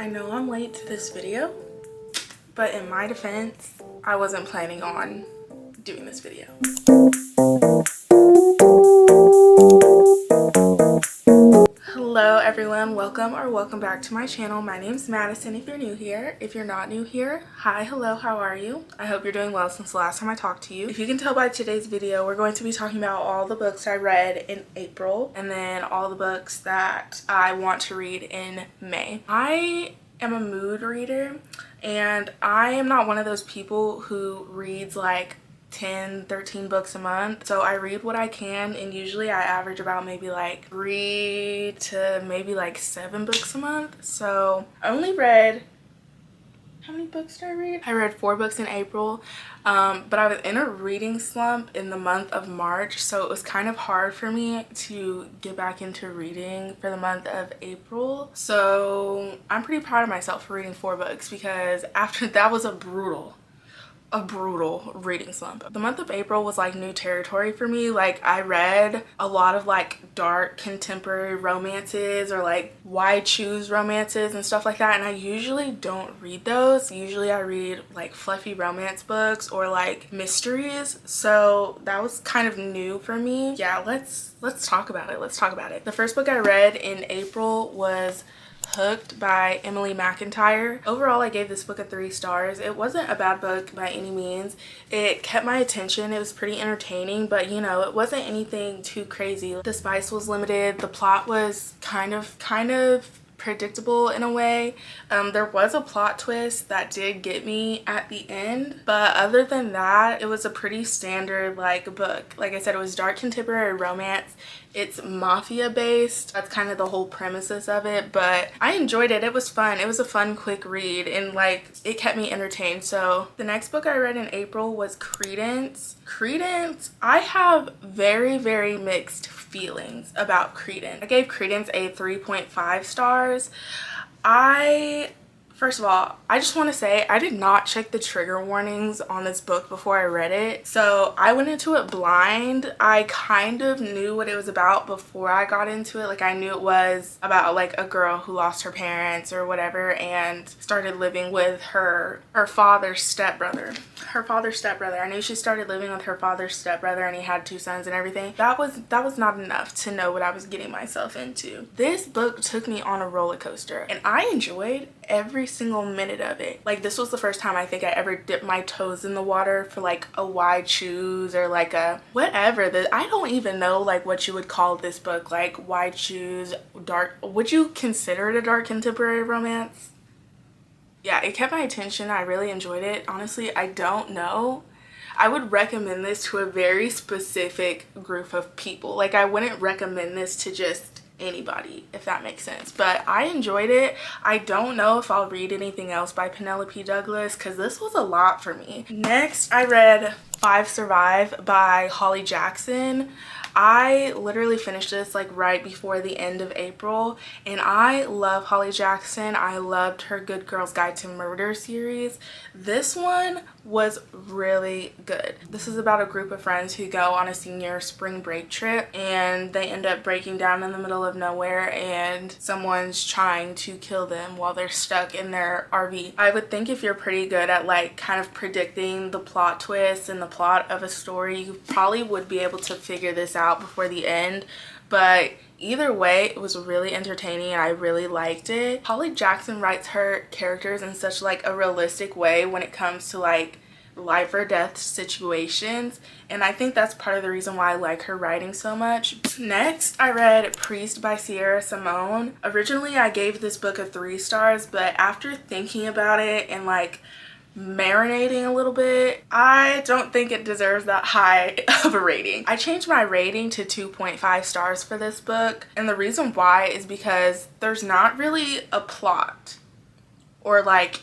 I know I'm late to this video, but in my defense, I wasn't planning on doing this video. Hello everyone, welcome back to my channel. My name's Madison if you're new here. If you're not new here, hi, hello, how are you? I hope you're doing well since the last time I talked to you. If you can tell by today's video, we're going to be talking about all the books I read in April and then all the books that I want to read in May. I am a mood reader and I am not one of those people who reads like 10-13 books a month. So I read what I can, and usually I average about maybe like 3 to maybe like 7 books a month. So I only read, how many books did I read? I read 4 books in April, but I was in a reading slump in the month of March, so it was kind of hard for me to get back into reading for the month of April. So I'm pretty proud of myself for reading 4 books, because after that was a brutal reading slump. The month of April was like new territory for me. Like I read a lot of like dark contemporary romances or like why choose romances and stuff like that, and I usually don't read those. Usually I read like fluffy romance books or like mysteries, so that was kind of new for me. Yeah, let's talk about it. The first book I read in April was Hooked by Emily McIntyre. Overall, I gave this book a 3 stars. It wasn't a bad book by any means. It kept my attention. It was pretty entertaining, but you know, it wasn't anything too crazy. The spice was limited. The plot was kind of predictable in a way. There was a plot twist that did get me at the end, but other than that, it was a pretty standard like book. Like I said, it was dark contemporary romance. It's mafia based. That's kind of the whole premises of it, but I enjoyed it. It was fun. It was a fun quick read, and like it kept me entertained. So the next book I read in April was Credence. I have very mixed feelings about Credence. I gave Credence a 3.5 stars. First of all, I just want to say I did not check the trigger warnings on this book before I read it. So I went into it blind. I kind of knew what it was about before I got into it. Like I knew it was about like a girl who lost her parents or whatever and started living with her father's stepbrother. I knew she started living with her father's stepbrother and he had 2 sons and everything. That was not enough to know what I was getting myself into. This book took me on a roller coaster and I enjoyed every single minute of it. Like this was the first time I think I ever dipped my toes in the water for like a why choose or like a whatever. I don't even know like what you would call this book, like why choose dark. Would you consider it a dark contemporary romance? Yeah, it kept my attention. I really enjoyed it. Honestly, I don't know. I would recommend this to a very specific group of people. Like I wouldn't recommend this to just anybody, if that makes sense, but I enjoyed it. I don't know if I'll read anything else by Penelope Douglas because this was a lot for me. Next, I read 5 Survive by Holly Jackson. I literally finished this like right before the end of April, and I love Holly Jackson. I loved her Good Girl's Guide to Murder series. This one was really good. This is about a group of friends who go on a senior spring break trip and they end up breaking down in the middle of nowhere and someone's trying to kill them while they're stuck in their RV. I would think if you're pretty good at like kind of predicting the plot twist and the plot of a story, you probably would be able to figure this out before the end. But either way, it was really entertaining and I really liked it. Holly Jackson writes her characters in such like a realistic way when it comes to like life or death situations, and I think that's part of the reason why I like her writing so much. Next, I read Priest by Sierra Simone. Originally, I gave this book a 3 stars, but after thinking about it and like marinating a little bit, I don't think it deserves that high of a rating. I changed my rating to 2.5 stars for this book, and the reason why is because there's not really a plot or like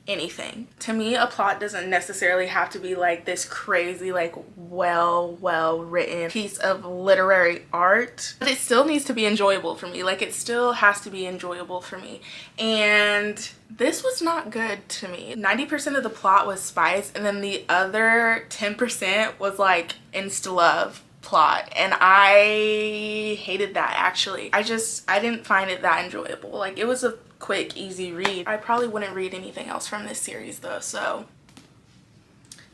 anything. To me, a plot doesn't necessarily have to be like this crazy like well written piece of literary art, but it still needs to be enjoyable for me. Like it still has to be enjoyable for me, and this was not good to me. 90% of the plot was spice, and then the other 10% was like insta love plot, and I hated that. Actually, I didn't find it that enjoyable. Like it was a quick, easy read. I probably wouldn't read anything else from this series though, so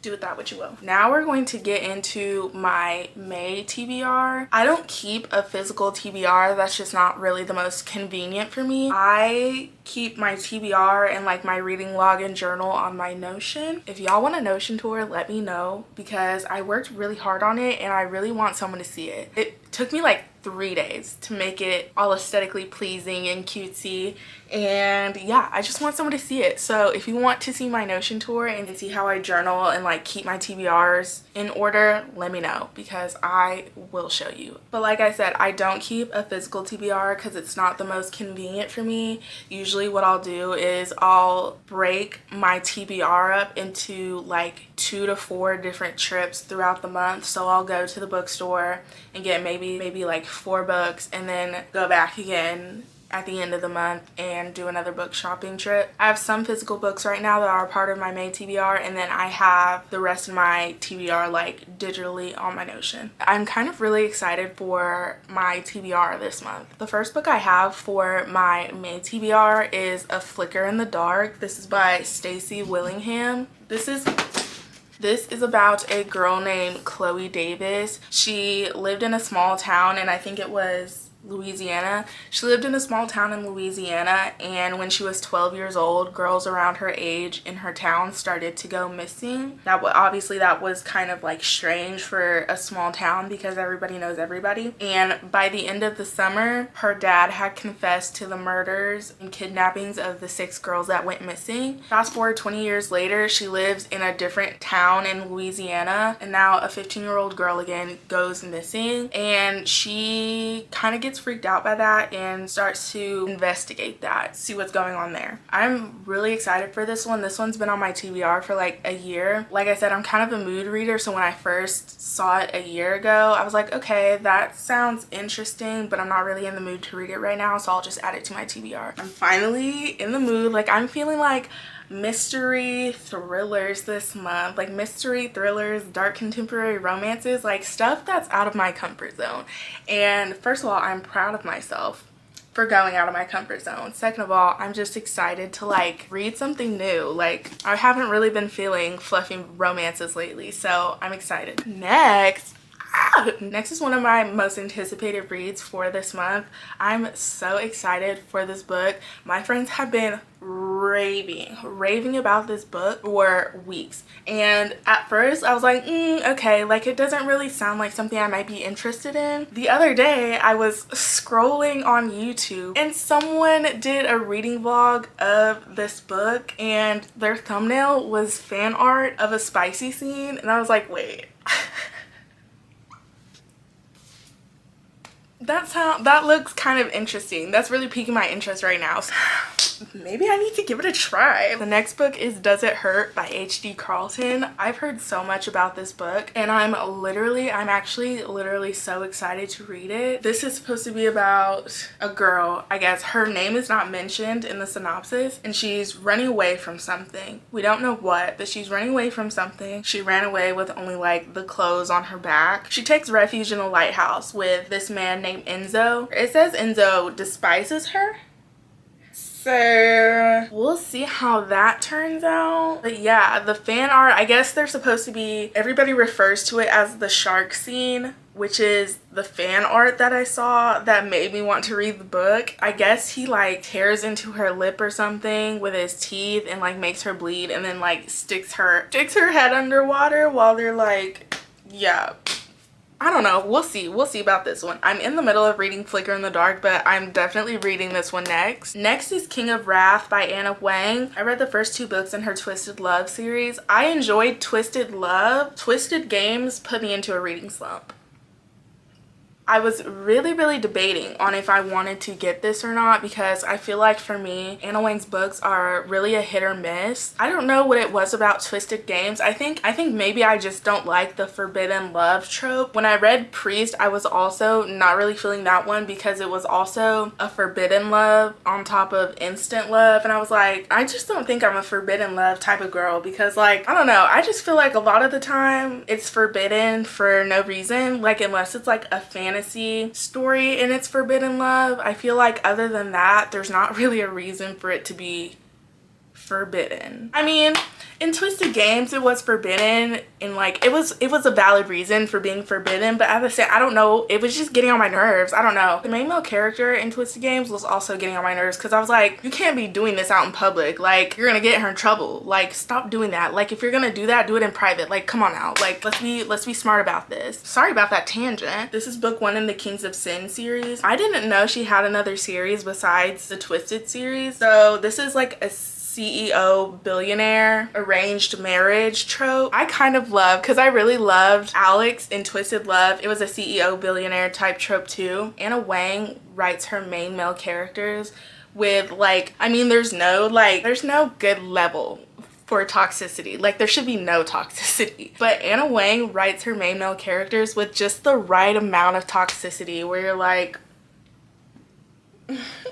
do with that what you will. Now we're going to get into my May TBR. I don't keep a physical TBR. That's just not really the most convenient for me. I keep my TBR and like my reading log and journal on my Notion. If y'all want a Notion tour, let me know because I worked really hard on it and I really want someone to see it. It took me like 3 days to make it all aesthetically pleasing and cutesy, and yeah, I just want someone to see it. So if you want to see my Notion tour and see how I journal and like keep my TBRs in order, let me know because I will show you. But like I said, I don't keep a physical TBR because it's not the most convenient for me. Usually what I'll do is I'll break my TBR up into like 2 to 4 different trips throughout the month. So I'll go to the bookstore and get maybe like 4 books and then go back again at the end of the month and do another book shopping trip. I have some physical books right now that are part of my May TBR, and then I have the rest of my TBR like digitally on my Notion. I'm kind of really excited for my TBR this month. The first book I have for my May TBR is A Flicker in the Dark. This is by Stacey Willingham. This is about a girl named Chloe Davis. She lived in a small town, and I think it was Louisiana. She lived in a small town in Louisiana, and when she was 12 years old, girls around her age in her town started to go missing. Obviously that was kind of like strange for a small town because everybody knows everybody. And by the end of the summer, her dad had confessed to the murders and kidnappings of the 6 girls that went missing. Fast forward 20 years later, she lives in a different town in Louisiana, and now a 15-year-old girl again goes missing, and she kind of gets freaked out by that and starts to investigate that, see what's going on there. I'm really excited for this one. This one's been on my TBR for like a year. Like I said, I'm kind of a mood reader, so when I first saw it a year ago, I was like, okay, that sounds interesting, but I'm not really in the mood to read it right now, so I'll just add it to my TBR. I'm finally in the mood. Like, I'm feeling like mystery thrillers this month, like mystery thrillers, dark contemporary romances, like stuff that's out of my comfort zone. And first of all, I'm proud of myself for going out of my comfort zone. Second of all, I'm just excited to like read something new. Like, I haven't really been feeling fluffy romances lately, so I'm excited. Next is one of my most anticipated reads for this month. I'm so excited for this book. My friends have been raving about this book for weeks, and at first I was like, okay, like it doesn't really sound like something I might be interested in. The other day I was scrolling on YouTube and someone did a reading vlog of this book, and their thumbnail was fan art of a spicy scene, and I was like, wait. That looks kind of interesting. That's really piquing my interest right now. Maybe I need to give it a try. The next book is Does It Hurt by H.D. Carlton. I've heard so much about this book, and I'm actually literally so excited to read it. This is supposed to be about a girl, I guess. Her name is not mentioned in the synopsis, and she's running away from something. We don't know what, but she's running away from something. She ran away with only like the clothes on her back. She takes refuge in a lighthouse with this man named Enzo. It says Enzo despises her. So we'll see how that turns out. But yeah, the fan art, I guess they're supposed to be, everybody refers to it as the shark scene, which is the fan art that I saw that made me want to read the book. I guess he like tears into her lip or something with his teeth and like makes her bleed, and then like sticks her head underwater while they're like, yeah. I don't know. We'll see about this one. I'm in the middle of reading Flicker in the Dark, but I'm definitely reading this one next. Next is King of Wrath by Anna Wang. I read the first 2 books in her Twisted Love series. I enjoyed Twisted Love. Twisted Games put me into a reading slump. I was really debating on if I wanted to get this or not, because I feel like for me, Anna Wang's books are really a hit or miss. I don't know what it was about Twisted Games. I think maybe I just don't like the forbidden love trope. When I read Priest, I was also not really feeling that one because it was also a forbidden love on top of instant love, and I was like, I just don't think I'm a forbidden love type of girl, because like, I don't know, I just feel like a lot of the time it's forbidden for no reason, like unless it's like a fantasy fantasy story in its forbidden love. I feel like other than that, there's not really a reason for it to be forbidden. I mean, in Twisted Games it was forbidden, and like it was a valid reason for being forbidden, but as I said, I don't know, it was just getting on my nerves. I don't know. The main male character in Twisted Games was also getting on my nerves because I was like, you can't be doing this out in public. Like, you're gonna get her in trouble. Like, stop doing that. Like, if you're gonna do that, do it in private. Like, come on now. Like, let's be smart about this. Sorry about that tangent. This is book 1 in the Kings of Sin series. I didn't know she had another series besides the Twisted series. So this is like a CEO billionaire arranged marriage trope. I kind of love, because I really loved Alex in Twisted Love. It was a CEO billionaire type trope too. Anna Wang writes her main male characters with like, I mean, there's no good level for toxicity. Like, there should be no toxicity, but Anna Wang writes her main male characters with just the right amount of toxicity where you're like,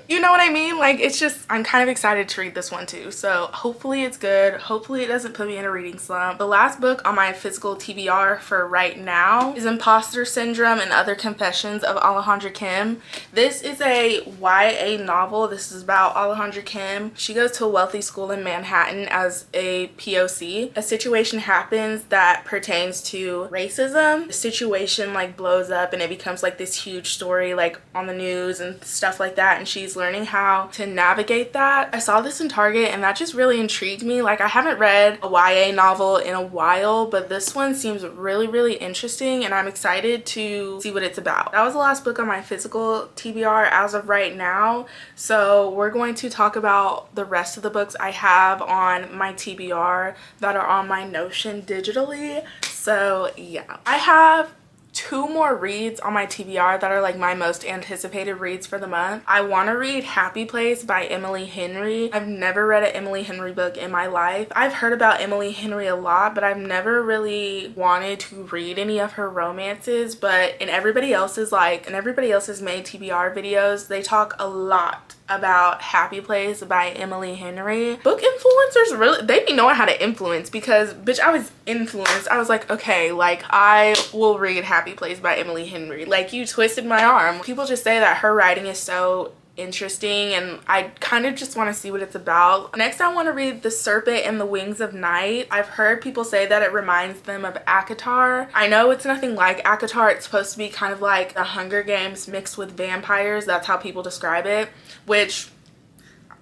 you know what I mean? Like, it's just, I'm kind of excited to read this one too. So hopefully it's good. Hopefully it doesn't put me in a reading slump. The last book on my physical TBR for right now is Imposter Syndrome and Other Confessions of Alejandra Kim. This is a YA novel. This is about Alejandra Kim. She goes to a wealthy school in Manhattan as a POC. A situation happens that pertains to racism. The situation like blows up and it becomes like this huge story like on the news and stuff like that, and she's learning how to navigate that. I saw this in Target and that just really intrigued me. Like, I haven't read a YA novel in a while, but this one seems really interesting and I'm excited to see what it's about. That was the last book on my physical TBR as of right now. So we're going to talk about the rest of the books I have on my TBR that are on my Notion digitally. So yeah, I have 2 more reads on my TBR that are like my most anticipated reads for the month. I want to read Happy Place by Emily Henry. I've never read an Emily Henry book in my life. I've heard about Emily Henry a lot, but I've never really wanted to read any of her romances. But in everybody else's May TBR videos, they talk a lot about Happy Place by Emily Henry. Book influencers, really, they be knowing how to influence, because bitch, I was influenced. I was like, okay, like I will read Happy Place by Emily Henry. Like, you twisted my arm. People just say that her writing is so interesting and I kind of just want to see what it's about. Next, I want to read The Serpent and the Wings of Night. I've heard people say that it reminds them of ACOTAR. I know it's nothing like ACOTAR. It's supposed to be kind of like the Hunger Games mixed with vampires. That's how people describe it, which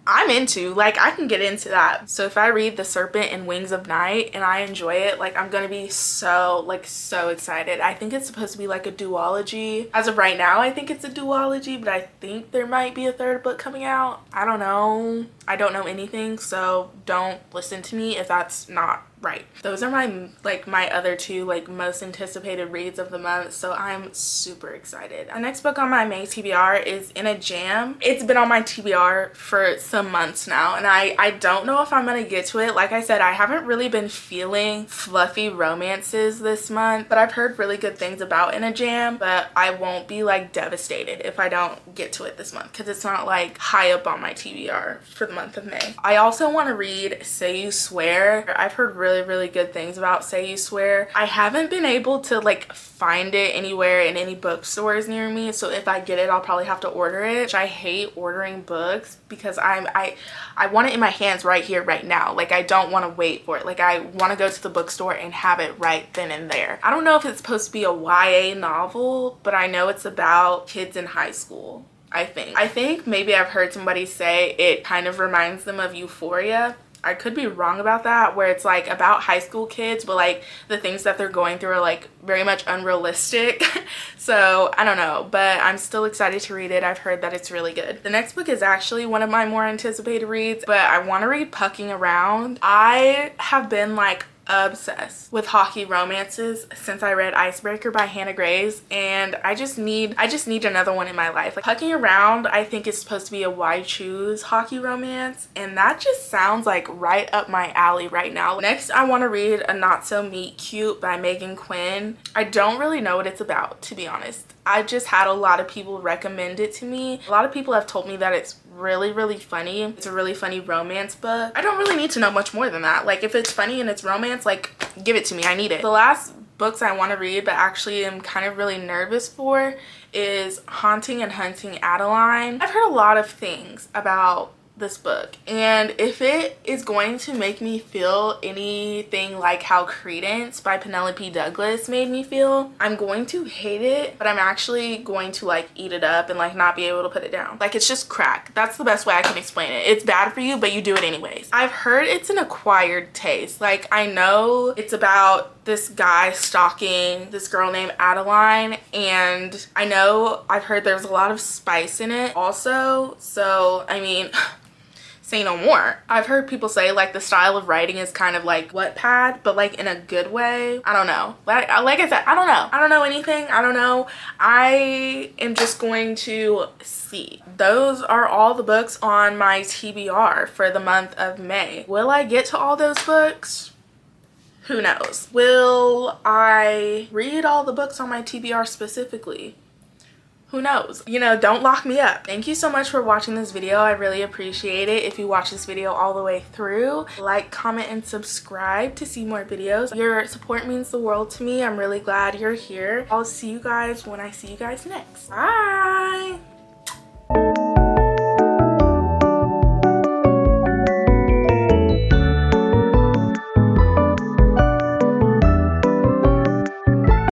I'm into. Like, I can get into that. So if I read The Serpent and Wings of Night and I enjoy it, like, I'm gonna be so excited. I think it's supposed to be like a duology. As of right now, I think it's a duology, but I think there might be a 3rd book coming out. I don't know. I don't know anything, so don't listen to me if that's not right. Those are my other 2 like most anticipated reads of the month, so I'm super excited. The next book on my May TBR is In a Jam. It's been on my TBR for some months now and I don't know if I'm gonna get to it. Like I said, I haven't really been feeling fluffy romances this month, but I've heard really good things about In a Jam, but I won't be like devastated if I don't get to it this month because it's not like high up on my TBR for the month of May. I also want to read Say You Swear. I've heard really good things about Say You Swear. I haven't been able to like find it anywhere in any bookstores near me, so if I get it, I'll probably have to order it. I hate ordering books because I want it in my hands right here, right now. Like, I don't want to wait for it. Like, I want to go to the bookstore and have it right then and there. I don't know if it's supposed to be a YA novel, but I know it's about kids in high school. I think maybe I've heard somebody say it kind of reminds them of Euphoria. I could be wrong about that, where it's like about high school kids, but like the things that they're going through are like very much unrealistic. So I don't know, but I'm still excited to read it. I've heard that it's really good. The next book is actually one of my more anticipated reads, but I want to read Pucking Around. I have been like obsessed with hockey romances since I read Icebreaker by Hannah Graves, and I just need another one in my life. Like, Pucking Around, I think is supposed to be a Why Choose hockey romance, and that just sounds like right up my alley right now. Next, I want to read A Not So Meet Cute by Megan Quinn. I don't really know what it's about, to be honest. I just had a lot of people recommend it to me. A lot of people have told me that it's really funny. It's a really funny romance book. I don't really need to know much more than that. Like, if it's funny and it's romance, like, give it to me. I need it. The last books I want to read but actually am kind of really nervous for is Haunting and Hunting Adeline. I've heard a lot of things about this book, and if it is going to make me feel anything like how Credence by Penelope Douglas made me feel, I'm going to hate it, but I'm actually going to like eat it up and like not be able to put it down. Like, it's just crack. That's the best way I can explain it. It's bad for you, but you do it anyways. I've heard it's an acquired taste. Like, I know it's about this guy stalking this girl named Adeline, and I know I've heard there's a lot of spice in it also, so I mean, say no more. I've heard people say like the style of writing is kind of like Wattpad, but like in a good way. I don't know. Like I said, I don't know. I don't know anything. I don't know. I am just going to see. Those are all the books on my TBR for the month of May. Will I get to all those books? Who knows? Will I read all the books on my TBR specifically? Who knows? You know, don't lock me up. Thank you so much for watching this video. I really appreciate it. If you watch this video all the way through, like, comment, and subscribe to see more videos. Your support means the world to me. I'm really glad you're here. I'll see you guys when I see you guys next. Bye!